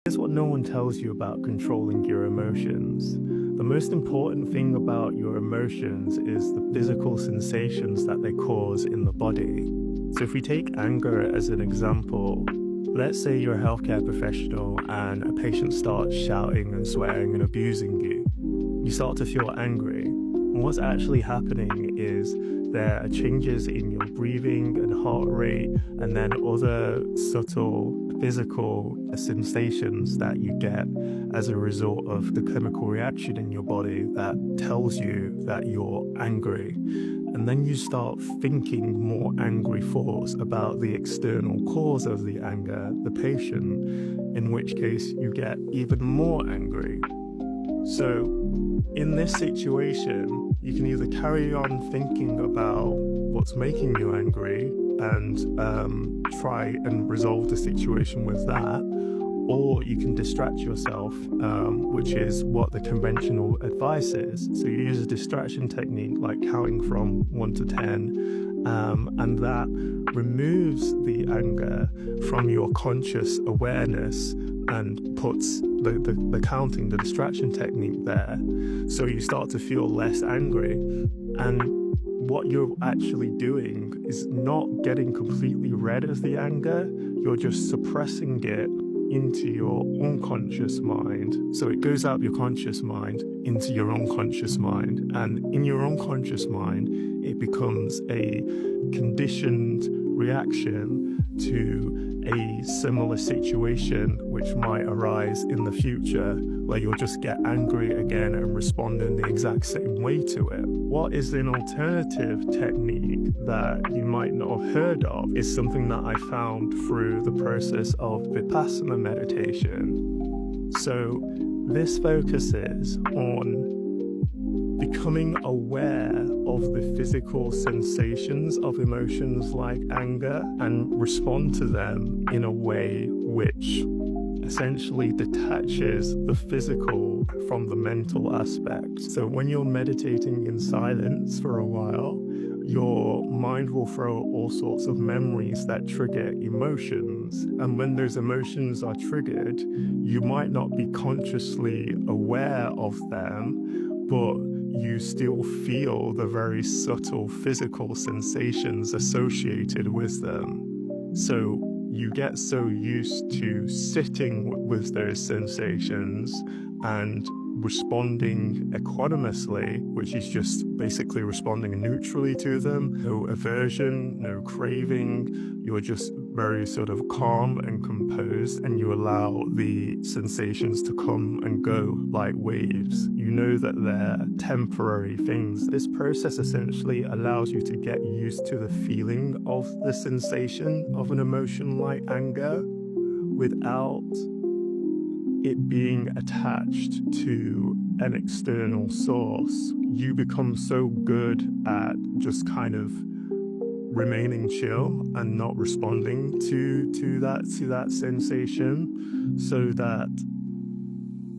Here's what no one tells you about controlling your emotions. The most important thing about your emotions is the physical sensations that they cause in the body. So if we take anger as an example, let's say you're a healthcare professional and a patient starts shouting and swearing and abusing you. You start to feel angry. And what's actually happening is there are changes in your breathing and heart rate, and then other subtle physical sensations that you get as a result of the chemical reaction in your body that tells you that you're angry. And then you start thinking more angry thoughts about the external cause of the anger, the patient, in which case you get even more angry. So, in this situation, you can either carry on thinking about what's making you angry and try and resolve the situation with that, or you can distract yourself, which is what the conventional advice is. So you use a distraction technique like counting from 1 to 10, and that removes the anger from your conscious awareness and puts the counting, the distraction technique there. So you start to feel less angry. And what you're actually doing is not getting completely rid of the anger, you're just suppressing it into your unconscious mind. So it goes out of your conscious mind into your unconscious mind. And in your unconscious mind, it becomes a conditioned reaction to a similar situation which might arise in the future, where you'll just get angry again and respond in the exact same way to it. What is an alternative technique that you might not have heard of is something that I found through the process of Vipassana meditation. So this focuses on becoming aware of the physical sensations of emotions like anger and respond to them in a way which essentially detaches the physical from the mental aspect. So when you're meditating in silence for a while, your mind will throw all sorts of memories that trigger emotions. And when those emotions are triggered, you might not be consciously aware of them, but you still feel the very subtle physical sensations associated with them. So you get so used to sitting with those sensations and responding equanimously, which is just basically responding neutrally to them. No aversion, no craving. You're just very sort of calm and composed, and you allow the sensations to come and go like waves. You know that they're temporary things. This process essentially allows you to get used to the feeling of the sensation of an emotion like anger without it being attached to an external source. You become so good at just kind of remaining chill and not responding to that sensation, so that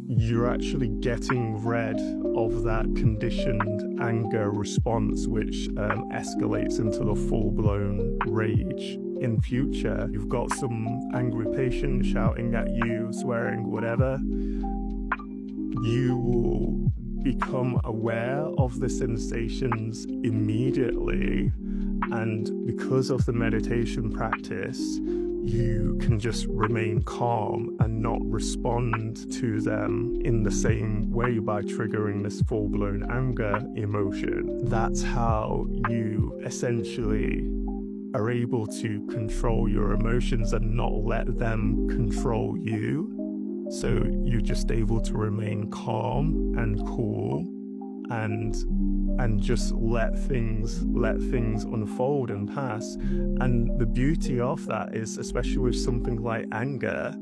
you're actually getting rid of that conditioned anger response, which escalates into the full-blown rage. In future, you've got some angry patient shouting at you, swearing, whatever, you will become aware of the sensations immediately, and because of the meditation practice, you can just remain calm and not respond to them in the same way by triggering this full-blown anger emotion. That's how you essentially are able to control your emotions and not let them control you. So you're just able to remain calm and cool and just let things unfold and pass. And the beauty of that is, especially with something like anger,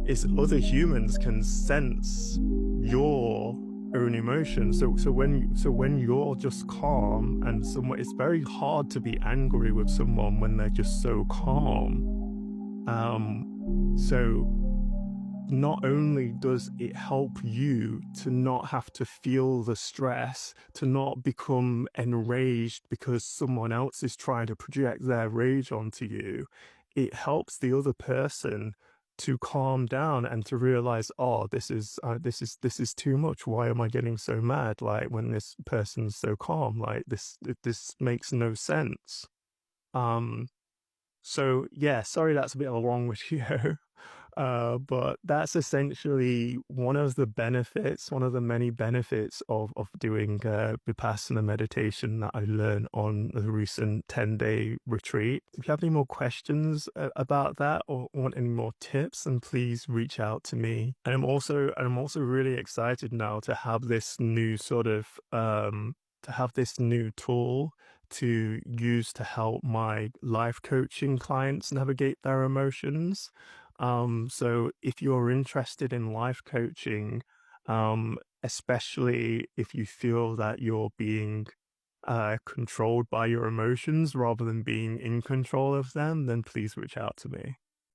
is other humans can sense your own emotions. So when you're just calm and someone, it's very hard to be angry with someone when they're just so calm. So not only does it help you to not have to feel the stress, to not become enraged because someone else is trying to project their rage onto you, it helps the other person to calm down and to realize, oh, this is too much. Why am I getting so mad? Like when this person's so calm, like this makes no sense. Um, so yeah, sorry that's a bit of a long video. But that's essentially one of the benefits, one of the many benefits of doing Vipassana meditation that I learned on the recent 10-day retreat. If you have any more questions about that or want any more tips, then please reach out to me. And I'm also really excited now to have this new sort of to have this new tool to use to help my life coaching clients navigate their emotions. So if you're interested in life coaching, especially if you feel that you're being controlled by your emotions rather than being in control of them, then please reach out to me.